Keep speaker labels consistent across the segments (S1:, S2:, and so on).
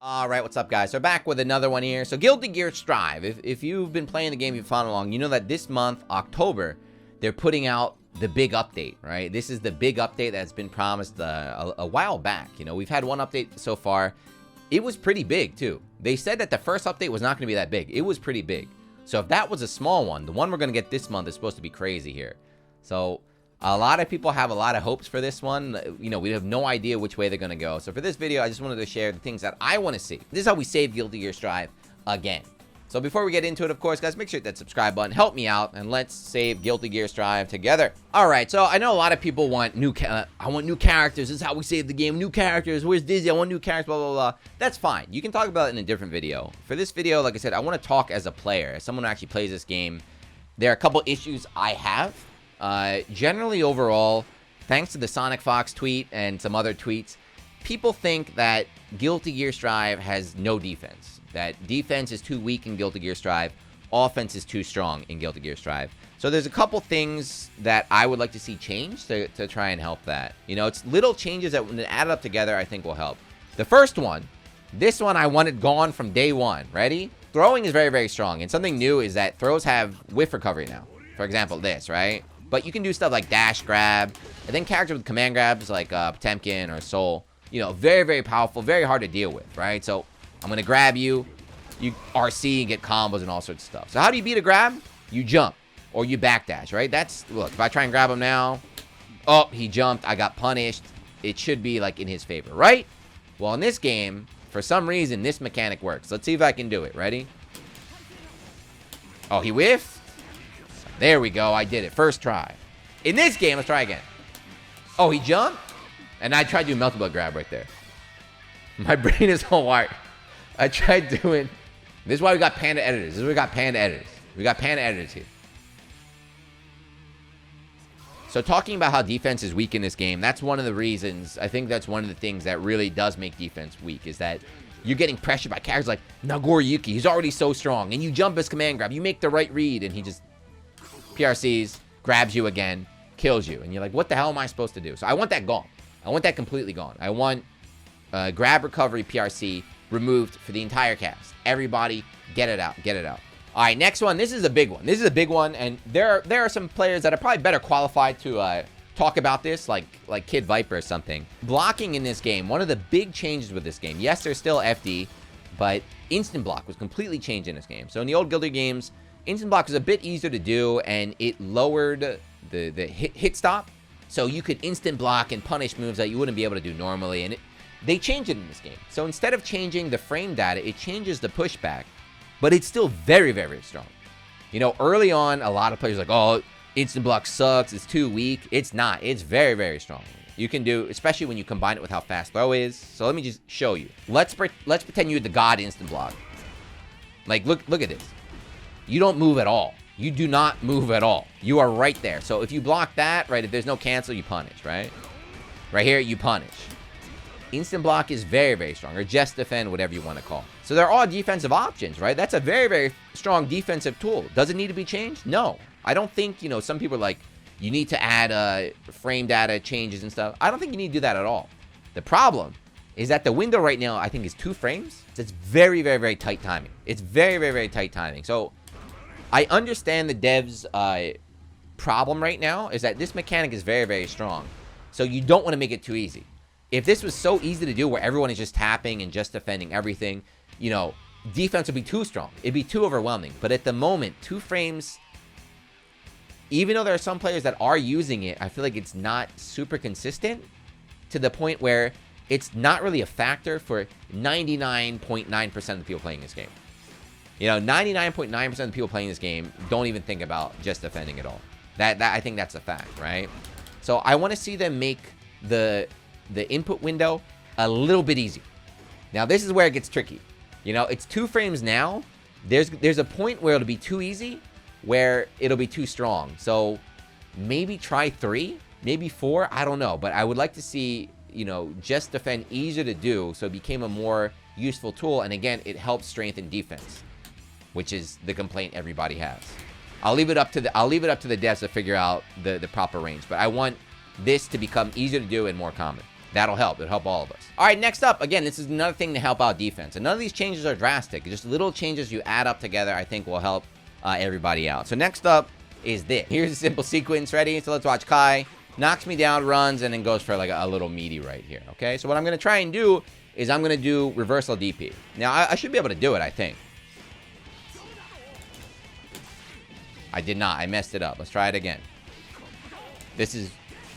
S1: Alright, what's up guys? So back with another one here. So Guilty Gear Strive. If you've been playing the game, you've followed along, you know that this month, October, they're putting out the big update, right? This is the big update that's been promised a while back. You know, we've had one update so far. It was pretty big too. They said that the first update was not going to be that big. It was pretty big. So if that was a small one, the one we're going to get this month is supposed to be crazy here. So a lot of people have a lot of hopes for this one. You know, we have no idea which way they're going to go. So for this video, I just wanted to share the things that I want to see. This is how we save Guilty Gear Strive again. So before we get into it, of course, guys, make sure to hit that subscribe button. Help me out, and let's save Guilty Gear Strive together. All right, so I know a lot of people want I want new characters. This is how we save the game. New characters. Where's Dizzy? I want new characters, blah, blah, blah. That's fine. You can talk about it in a different video. For this video, like I said, I want to talk as a player, as someone who actually plays this game. There are a couple issues I have. Generally, overall, thanks to the Sonic Fox tweet and some other tweets, people think that Guilty Gear Strive has no defense. That defense is too weak in Guilty Gear Strive. Offense is too strong in Guilty Gear Strive. So there's a couple things that I would like to see change to try and help that. You know, it's little changes that when they add up together, I think will help. The first one, this one I wanted gone from day one. Ready? Throwing is very, very strong. And something new is that throws have whiff recovery now. For example, this, right? But you can do stuff like dash grab. And then characters with command grabs like Potemkin or Soul. You know, very, very powerful. Very hard to deal with, right? So I'm going to grab you. You RC and get combos and all sorts of stuff. So how do you beat a grab? You jump. Or you backdash, right? That's, look, if I try and grab him now. Oh, he jumped. I got punished. It should be like in his favor, right? Well, in this game, for some reason, this mechanic works. Let's see if I can do it. Ready? Oh, he whiffed? There we go. I did it. First try. In this game, let's try again. Oh, he jumped? And I tried to do multiple grab right there. My brain is all wired. I tried doing... This is why we got Panda editors. This is why we got Panda editors. We got Panda editors here. So talking about how defense is weak in this game, that's one of the reasons. I think that's one of the things that really does make defense weak, is that you're getting pressured by characters like Nagoriyuki. He's already so strong. And you jump his command grab. You make the right read, and he just PRCs, grabs you again, kills you. And you're like, what the hell am I supposed to do? So I want that gone. I want that completely gone. I want grab recovery PRC removed for the entire cast. Everybody, get it out. Get it out. All right, next one. This is a big one. This is a big one, and there are some players that are probably better qualified to talk about this, like Kid Viper or something. Blocking in this game, one of the big changes with this game. Yes, there's still FD, but instant block was completely changed in this game. So in the old Guilty games, instant block was a bit easier to do, and it lowered the hit stop. So you could instant block and punish moves that you wouldn't be able to do normally, and they changed it in this game. So instead of changing the frame data, it changes the pushback, but it's still very, very, very strong. You know, early on, a lot of players are like, oh, instant block sucks, it's too weak. It's not. It's very, very strong. You can do, especially when you combine it with how fast throw is. So let me just show you. Let's pretend you're the god instant block. Like, look at this. You don't move at all. You do not move at all. You are right there. So if you block that, right, if there's no cancel, you punish, right? Right here, you punish. Instant block is very, very strong, or just defend, whatever you want to call it. So there are defensive options, right? That's a very, very strong defensive tool. Does it need to be changed? No. I don't think, you know, some people are like, you need to add frame data changes and stuff. I don't think you need to do that at all. The problem is that the window right now, I think, is 2 frames. So it's very, very, very tight timing. It's very, very, very tight timing. So I understand the devs' problem right now is that this mechanic is very, very strong. So you don't want to make it too easy. If this was so easy to do where everyone is just tapping and just defending everything, you know, defense would be too strong. It'd be too overwhelming. But at the moment, 2 frames, even though there are some players that are using it, I feel like it's not super consistent to the point where it's not really a factor for 99.9% of the people playing this game. You know, 99.9% of the people playing this game don't even think about just defending at all. That I think that's a fact, right? So I want to see them make the input window a little bit easier. Now, this is where it gets tricky. You know, it's 2 frames now. There's a point where it'll be too easy, where it'll be too strong. So maybe try 3, maybe 4. I don't know. But I would like to see, you know, just defend easier to do, so it became a more useful tool. And again, it helps strengthen defense, which is the complaint everybody has. I'll leave it up to the devs to figure out the proper range. But I want this to become easier to do and more common. That'll help. It'll help all of us. All right, next up, again, this is another thing to help out defense. And none of these changes are drastic. Just little changes you add up together, I think, will help everybody out. So next up is this. Here's a simple sequence. Ready? So let's watch Kai. Knocks me down, runs, and then goes for like a little meaty right here. Okay, so what I'm going to try and do is I'm going to do reversal DP. Now, I should be able to do it, I think. I did not. I messed it up. Let's try it again. This is...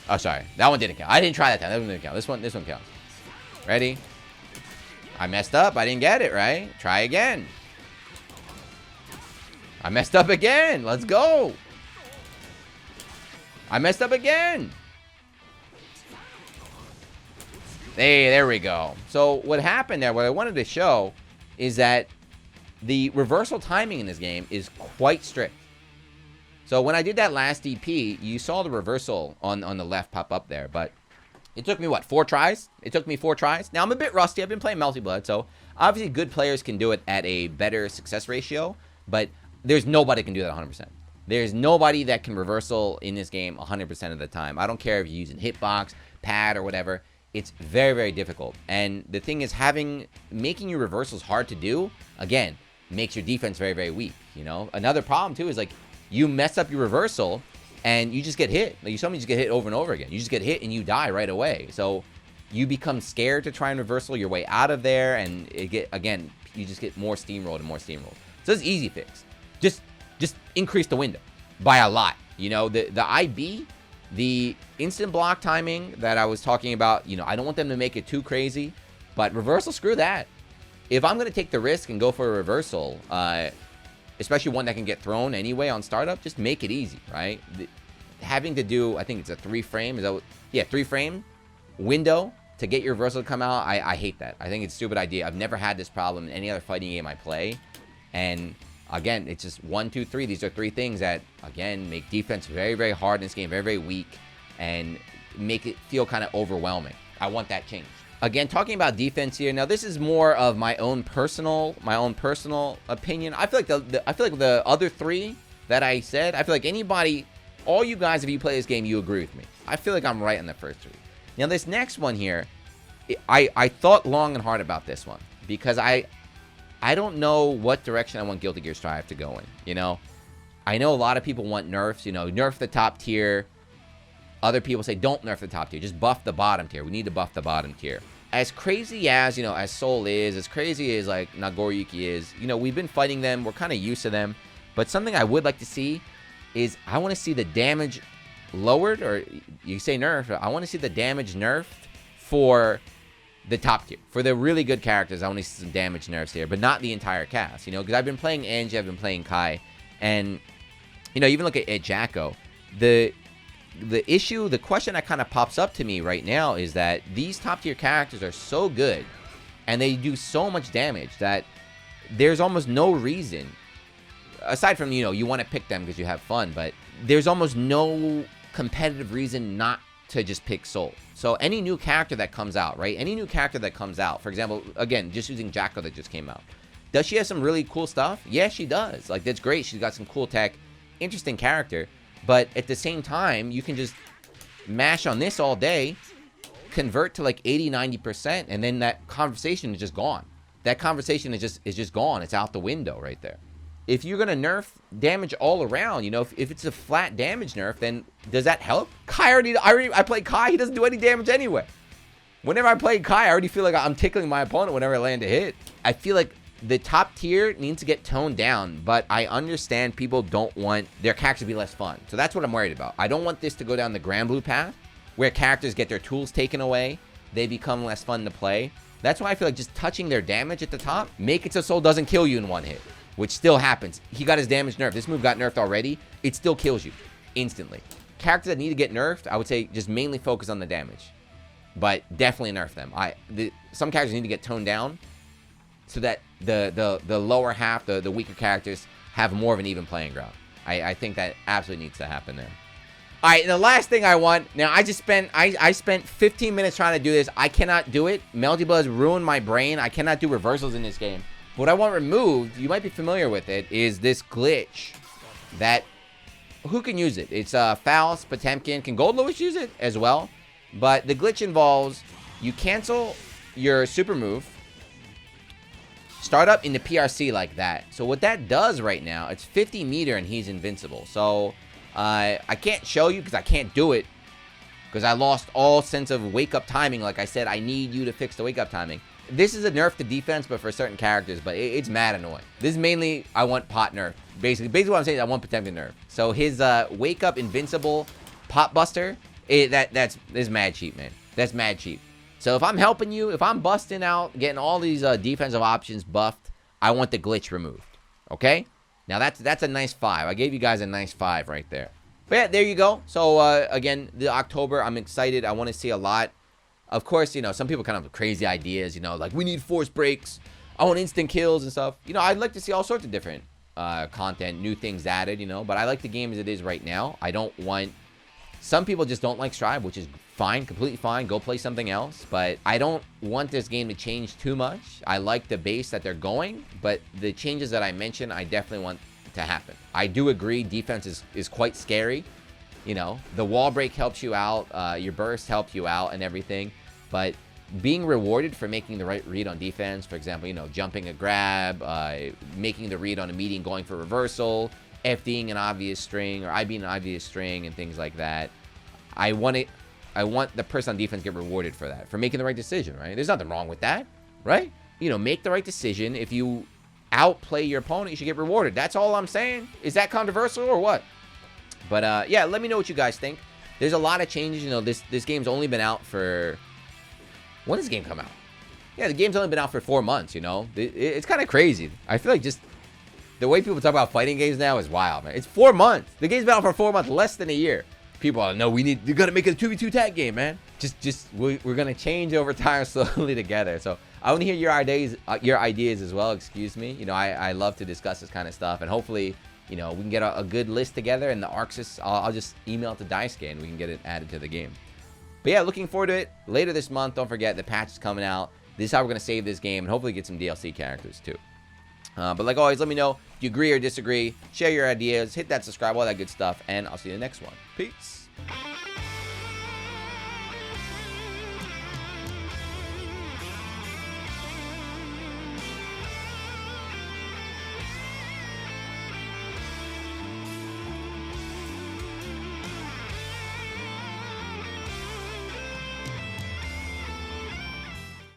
S1: Oh, sorry. That one didn't count. I didn't try that time. That one didn't count. This one counts. Ready? I messed up. I didn't get it, right? Try again. I messed up again. Let's go. I messed up again. Hey, there we go. So what happened there, what I wanted to show is that the reversal timing in this game is quite strict. So when I did that last DP, you saw the reversal on the left pop up there, but it took me, what, 4 tries? It took me 4 tries. Now, I'm a bit rusty. I've been playing Multi-Blood, so obviously good players can do it at a better success ratio, but there's nobody can do that 100%. There's nobody that can reversal in this game 100% of the time. I don't care if you're using hitbox, pad, or whatever. It's very, very difficult. And the thing is, making your reversals hard to do, again, makes your defense very, very weak, you know? Another problem, too, is, like, you mess up your reversal, and you just get hit. Like, you just get hit over and over again. You just get hit, and you die right away. So you become scared to try and reversal your way out of there, and again, you just get more steamrolled and more steamrolled. So it's easy fix. Just increase the window by a lot. You know, the IB, the instant block timing that I was talking about, you know, I don't want them to make it too crazy, but reversal, screw that. If I'm going to take the risk and go for a reversal, especially one that can get thrown anyway on startup, just make it easy, right? Having to do, I think it's a 3-frame, is that what, yeah, 3-frame window to get your reversal to come out, I hate that. I think it's a stupid idea. I've never had this problem in any other fighting game I play, and again, it's just 1, 2, 3. These are 3 things that, again, make defense very, very hard in this game, very, very weak, and make it feel kind of overwhelming. I want that changed. Again, talking about defense here. Now, this is more of my own personal opinion. I feel like the other 3 that I said, I feel like anybody, all you guys, if you play this game, you agree with me. I feel like I'm right on the first 3. Now, this next one here, I thought long and hard about this one because I don't know what direction I want Guilty Gear Strive to go in, you know? I know a lot of people want nerfs, you know, nerf the top tier. Other people say don't nerf the top tier, just buff the bottom tier. We need to buff the bottom tier. As crazy as, you know, as Soul is, as crazy as, like, Nagoriyuki is, you know, we've been fighting them. We're kind of used to them. But something I would like to see is I want to see the damage lowered, or you say nerfed. I want to see the damage nerfed for the top tier. For the really good characters, I want to see some damage nerfs here, but not the entire cast, you know, because I've been playing Angie, I've been playing Kai, and, you know, even look at Jacko. The question that kind of pops up to me right now is that these top tier characters are so good, and they do so much damage that there's almost no reason, aside from, you know, you want to pick them because you have fun, but there's almost no competitive reason not to just pick Soul. So any new character that comes out, right? Any new character that comes out, for example, again, just using Jacko that just came out. Does she have some really cool stuff? Yeah, she does. Like, that's great. She's got some cool tech, interesting character. But at the same time, you can just mash on this all day, convert to like 80, 90%, and then that conversation is just gone. That conversation is just gone. It's out the window right there. If you're going to nerf damage all around, you know, if it's a flat damage nerf, then does that help? Kai I played Kai. He doesn't do any damage anyway. Whenever I play Kai, I already feel like I'm tickling my opponent whenever I land a hit. I feel like the top tier needs to get toned down, but I understand people don't want their characters to be less fun. So that's what I'm worried about. I don't want this to go down the Grand Blue path, where characters get their tools taken away. They become less fun to play. That's why I feel like just touching their damage at the top, make it so Soul doesn't kill you in one hit, which still happens. He got his damage nerfed. This move got nerfed already. It still kills you instantly. Characters that need to get nerfed, I would say just mainly focus on the damage, but definitely nerf them. Some characters need to get toned down so that the lower half, the weaker characters, have more of an even playing ground. I think that absolutely needs to happen there. All right, and the last thing I want, now I spent 15 minutes trying to do this. I cannot do it. Multi-Blood has ruined my brain. I cannot do reversals in this game. What I want removed, you might be familiar with it, is this glitch that, who can use it? It's Faust, Potemkin. Can Gold Lewis use it as well? But the glitch involves you cancel your super move, start up in the PRC like that. So what that does right now, it's 50 meter and he's invincible. So I can't show you because I can't do it because I lost all sense of wake-up timing. Like I said, I need you to fix the wake-up timing. This is a nerf to defense, but for certain characters, but it's mad annoying. This is mainly, I want pot nerf. Basically what I'm saying is I want protected nerf. So his wake-up invincible pot buster, that's mad cheap, man. That's mad cheap. So if I'm helping you, if I'm busting out, getting all these defensive options buffed, I want the glitch removed. Okay? Now that's a nice 5. I gave you guys a nice 5 right there. But yeah, there you go. So again, the October, I'm excited. I want to see a lot. Of course, you know, some people kind of have crazy ideas, you know, like we need force breaks. I want instant kills and stuff. You know, I'd like to see all sorts of different content, new things added, you know, but I like the game as it is right now. I don't want, some people just don't like Strive, which is fine, completely fine. Go play something else, but I don't want this game to change too much. I like the base that they're going, but the changes that I mentioned, I definitely want to happen. I do agree defense is quite scary. You know, the wall break helps you out, your burst helps you out and everything. But being rewarded for making the right read on defense, for example, you know, jumping a grab, making the read on a median, going for reversal, FDing an obvious string, or IBing an obvious string, and things like that. I want the person on defense to get rewarded for that, for making the right decision, right? There's nothing wrong with that, right? You know, make the right decision. If you outplay your opponent, you should get rewarded. That's all I'm saying. Is that controversial or what? But yeah, let me know what you guys think. There's a lot of changes. You know, this game's only been out for... When does the game come out? Yeah, the game's only been out for 4 months, you know? It's kind of crazy. I feel like just the way people talk about fighting games now is wild, man. It's 4 months. The game's been out for 4 months, less than a year. People are, no, you gotta make it a 2v2 tag game, man. We're gonna change over time slowly together. So I want to hear your ideas as well, excuse me. You know, I love to discuss this kind of stuff, and hopefully, you know, we can get a good list together, and the Arcsys, I'll just email it to Daisuke, and we can get it added to the game. But yeah, looking forward to it. Later this month, don't forget, the patch is coming out. This is how we're going to save this game and hopefully get some DLC characters too. But like always, let me know if you agree or disagree. Share your ideas. Hit that subscribe, all that good stuff. And I'll see you in the next one. Peace.